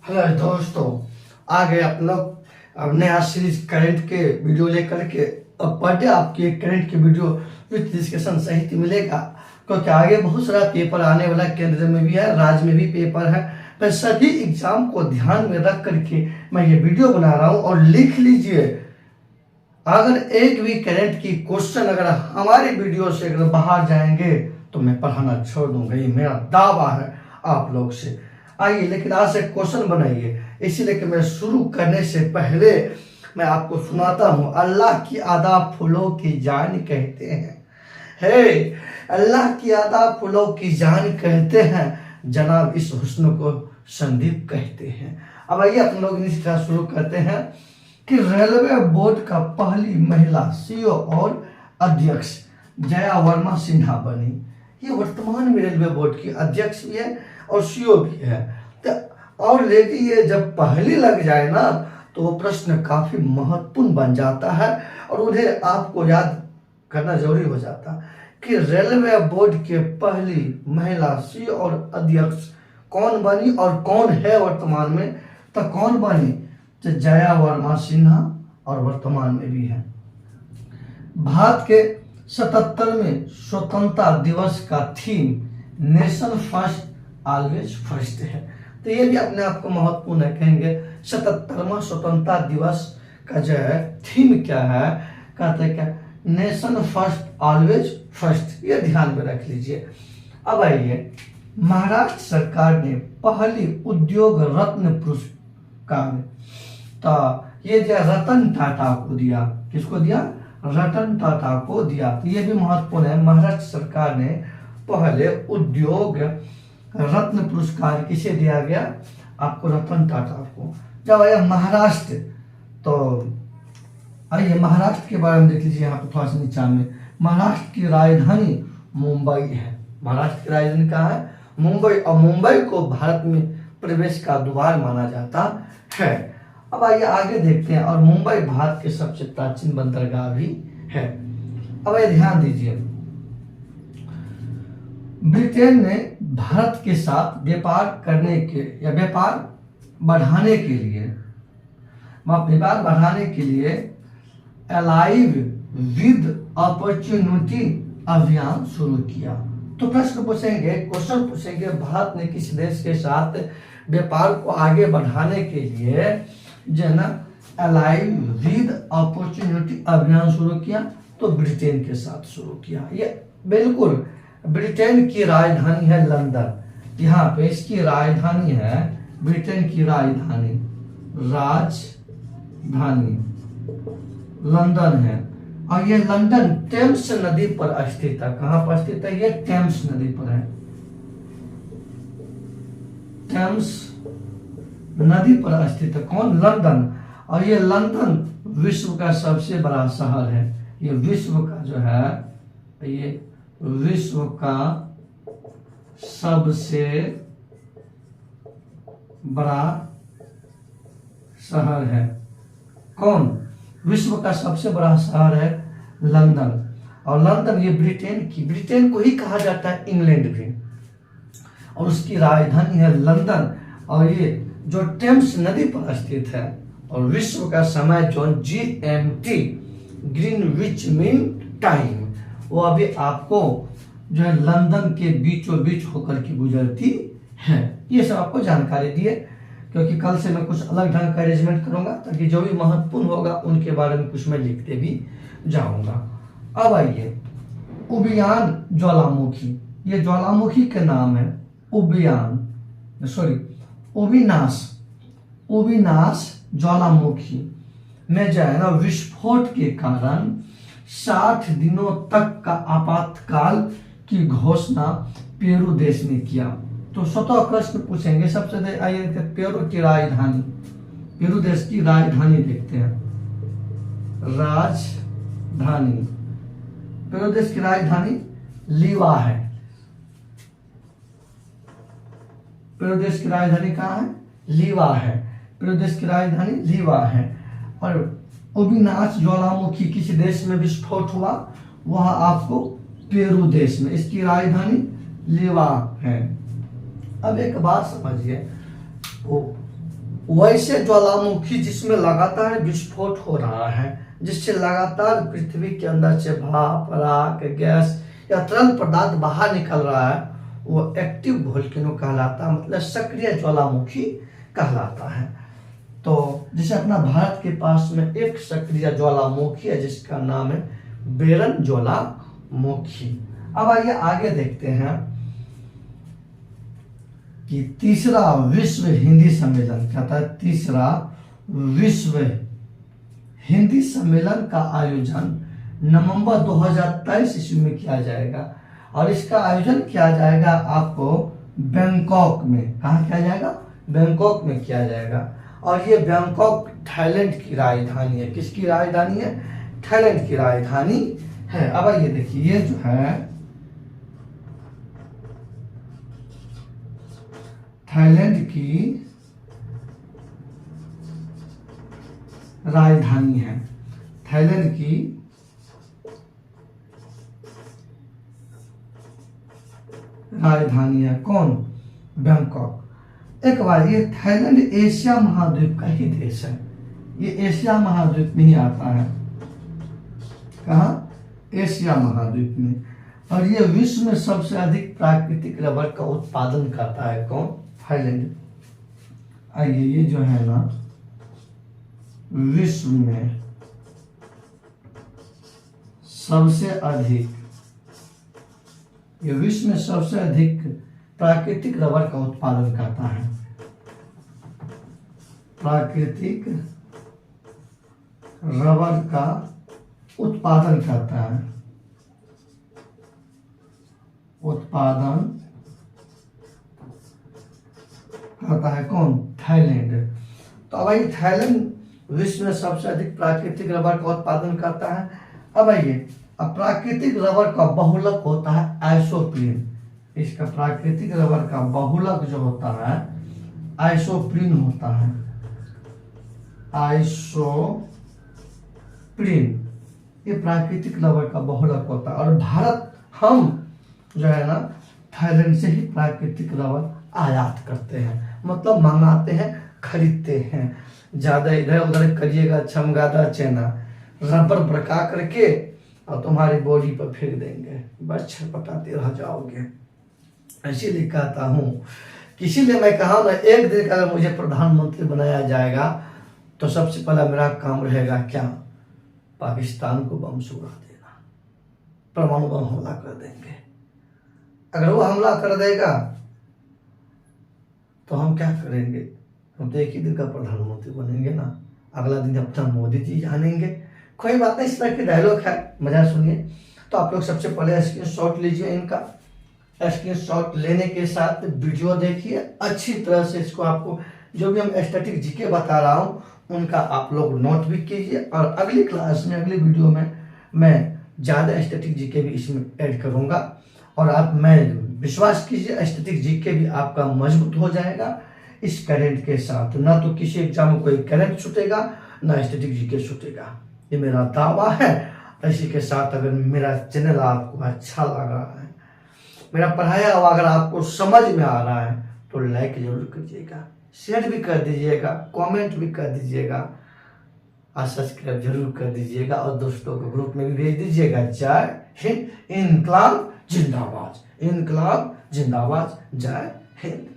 Hello दोस्तों, आ गए आप लोग अब नया सीरीज करंट के वीडियो लेकर के। अब पर डे आपकी एक करंट की वीडियो विथ डिस्कशन सहित मिलेगा, क्योंकि आगे बहुत सारा पेपर आने वाला, केंद्र में भी है, राज्य में भी पेपर है। मैं सभी एग्जाम को ध्यान में रख करके मैं ये वीडियो बना रहा हूँ। और लिख लीजिए, अगर एक भी करंट की क्वेश्चन अगर हमारी वीडियो से अगर बाहर जाएंगे तो मैं पढ़ाना छोड़ दूंगा, ये मेरा दावा है आप लोग से। आइए, लेकिन आज से क्वेश्चन बनाइए। इसीलिए कि मैं शुरू करने से पहले मैं आपको सुनाता हूँ। अल्लाह की अदा फूलों की जान कहते हैं, हे अल्लाह की अदा फूलों की जान कहते हैं, जनाब इस हुस्न को संदीप कहते हैं। अब आइए अपन लोग इस तरह शुरू करते हैं कि रेलवे बोर्ड का पहली महिला सीईओ और अध्यक्ष जया वर्मा सिन्हा बनी। ये वर्तमान में रेलवे बोर्ड की अध्यक्ष भी है और सीईओ भी है। तो और लेडी ये जब पहली लग जाए ना तो वो प्रश्न काफी महत्वपूर्ण बन जाता है और उन्हें आपको याद करना जरूरी हो जाता है कि रेलवे बोर्ड के पहली महिला सीईओ और अध्यक्ष कौन बनी और कौन है वर्तमान में। तो कौन बनी? तो जया वर्मा सिन्हा, और वर्तमान में भी है। भारत के 77वें स्वतंत्रता दिवस का theme nation first always first है। तो ये भी अपने आप को महत्वपूर्ण है। कहेंगे 77वां स्वतंत्रता दिवस का जो है थीम क्या है, कहते हैं क्या, नेशन फर्स्ट ऑलवेज फर्स्ट। ये ध्यान में रख लीजिए। अब आइए, महाराष्ट्र सरकार ने पहली उद्योग रत्न पुरस्कार तो ये जो रतन टाटा को दिया, किसको दिया? रतन टाटा को दिया। तो ये भी महत्वपूर्ण है। महाराष्ट्र सरकार ने पहले उद्योग रत्न पुरस्कार किसे दिया गया? आपको रतन टाटा को। जब आया महाराष्ट्र, तो आइए महाराष्ट्र के बारे में देख लीजिए। यहाँ पे थोड़ा सा नीचा में महाराष्ट्र की राजधानी मुंबई है। महाराष्ट्र की राजधानी कहाँ है? मुंबई। और मुंबई को भारत में प्रवेश का द्वार माना जाता है। अब आइए आगे देखते हैं। और मुंबई भारत के सबसे प्राचीन बंदरगाह भी है। अब ये ध्यान दीजिए, ब्रिटेन ने भारत के साथ व्यापार करने के या व्यापार बढ़ाने के लिए अलाइव विद अपॉर्चुनिटी अभियान शुरू किया। तो प्रश्न पूछेंगे, क्वेश्चन पूछेंगे, भारत ने किस देश के साथ व्यापार को आगे बढ़ाने के लिए जो है ना अलाइव विद अपॉर्चुनिटी अभियान शुरू किया? तो ब्रिटेन के साथ शुरू किया। ये बिल्कुल ब्रिटेन की राजधानी है लंदन। यहाँ पे इसकी राजधानी है, ब्रिटेन की राजधानी लंदन है। और ये लंदन टेम्स नदी पर स्थित है। कहाँ पर स्थित है? ये टेम्स नदी पर है, टेम्स नदी पर स्थित है। कौन? लंदन। और ये लंदन विश्व का सबसे बड़ा शहर है। ये विश्व का जो है, ये विश्व का सबसे बड़ा शहर है। कौन? विश्व का सबसे बड़ा शहर है लंदन। और लंदन ये ब्रिटेन को ही कहा जाता है इंग्लैंड भी। और उसकी राजधानी है लंदन। और ये जो टेम्स नदी पर स्थित है। और विश्व का समय zone GMT Greenwich mean time, वो अभी आपको जो है लंदन के बीचों बीच होकर के गुजरती है। ये सब आपको जानकारी दिए, क्योंकि कल से मैं कुछ अलग ढंग का अरेंजमेंट करूंगा, ताकि जो भी महत्वपूर्ण होगा उनके बारे में कुछ मैं लिखते भी जाऊंगा। अब आइए, उबियान ज्वालामुखी, ये ज्वालामुखी के नाम है उबिनास ज्वालामुखी में जो है ना विस्फोट के कारण 60 दिनों तक का आपातकाल की घोषणा पेरू देश ने किया। तो स्वतः प्रश्न पूछेंगे सबसे। आइए पेरू की राजधानी, पेरू देश की राजधानी देखते हैं। पेरू देश की राजधानी लीवा है। पेरू देश की राजधानी कहाँ है? लीवा है। पेरू देश की राजधानी लीवा है। और उबिनास ज्वालामुखी किसी देश में विस्फोट हुआ? वह आपको पेरू देश में, इसकी राजधानी लीवा है। अब एक बात समझिए, वैसे ज्वालामुखी जिसमें लगातार विस्फोट हो रहा है, जिससे लगातार पृथ्वी के अंदर से भाप, राख, गैस या तरल पदार्थ बाहर निकल रहा है, वो एक्टिव वोल्केनो कहलाता है, मतलब सक्रिय ज्वालामुखी कहलाता है। तो जैसे अपना भारत के पास में एक सक्रिय ज्वालामुखी है जिसका नाम है बेरन ज्वालामुखी। अब आइए आगे देखते हैं कि तीसरा विश्व हिंदी सम्मेलन क्या था। तीसरा विश्व हिंदी सम्मेलन का आयोजन नवंबर 2023 ईस्वी में किया जाएगा, और इसका आयोजन किया जाएगा आपको बैंकॉक में। कहाँ किया जाएगा? बैंकॉक में किया जाएगा। और ये बैंकॉक थाईलैंड की राजधानी है। किसकी राजधानी है? थाईलैंड की राजधानी है। अब ये देखिए, ये जो है थाईलैंड की राजधानी है। थाईलैंड की राजधानी है कौन? बैंकॉक। एक बार, ये थाईलैंड एशिया महाद्वीप का ही देश है। ये एशिया महाद्वीप में ही आता है। कहाँ? एशिया महाद्वीप में। और ये विश्व में सबसे अधिक प्राकृतिक रबर का उत्पादन करता है कौन? थाईलैंड। आइए, ये जो है ना विश्व में सबसे अधिक, ये विश्व में सबसे अधिक प्राकृतिक रबर का उत्पादन करता है। प्राकृतिक रबर का उत्पादन करता है। उत्पादन करता है कौन? थाईलैंड। तो अब आइए, थाईलैंड विश्व में सबसे अधिक प्राकृतिक रबर का उत्पादन करता है। अब आइए, अब प्राकृतिक रबर का बहुलक होता है आइसोप्रीन। इसका प्राकृतिक रबर का बहुलक जो होता है आइसोप्रीन होता है। आइसोप्रीन ये प्राकृतिक रबर का बहुलक होता है। और भारत, हम जो है ना थाईलैंड से ही प्राकृतिक रबर आयात करते हैं, मतलब मंगाते हैं, खरीदते हैं। ज्यादा इधर उधर करिएगा चमगादड़ चेना, रबर बरका करके और तुम्हारी बॉडी पर फेंक देंगे, बस छटपटाते रह जाओगे। इसीलिए कहता हूँ, इसीलिए मैं कहा ना, एक दिन अगर मुझे प्रधानमंत्री बनाया जाएगा तो सबसे पहला मेरा काम रहेगा क्या? पाकिस्तान को बम से उड़ा देना, परमाणु बम हमला कर देंगे। अगर वो हमला कर देगा तो हम क्या करेंगे? हम तो एक ही दिन का प्रधानमंत्री बनेंगे ना, अगला दिन अपना मोदी जी जानेंगे। कोई बात नहीं, इस तरह के डायलॉग है, मजा सुनिए। तो आप लोग सबसे पहले स्क्रीनशॉट लीजिए। इनका स्क्रीनशॉट लेने के साथ वीडियो देखिए अच्छी तरह से। इसको आपको जो भी हम स्टैटिक जीके बता रहा हूँ उनका आप लोग नोट भी कीजिए, और अगली क्लास में, अगली वीडियो में मैं ज़्यादा स्टैटिक जीके भी इसमें ऐड करूँगा। और आप, मैं विश्वास कीजिए, स्टैटिक जीके भी आपका मजबूत हो जाएगा इस करंट के साथ। ना तो किसी एग्जाम में कोई करंट छूटेगा, ना स्टैटिक जीके छूटेगा, ये मेरा दावा है। इसी के साथ अगर मेरा चैनल आपको अच्छा लग रहा है, मेरा पढ़ाया हुआ अगर आपको समझ में आ रहा है, तो लाइक जरूर कीजिएगा, शेयर भी कर दीजिएगा, कमेंट भी कर दीजिएगा, और सब्सक्राइब जरूर कर दीजिएगा, और दोस्तों को ग्रुप में भी भेज दीजिएगा। जय हिंद, इनकलाब जिंदाबाद, इनकलाब जिंदाबाद, जय हिंद।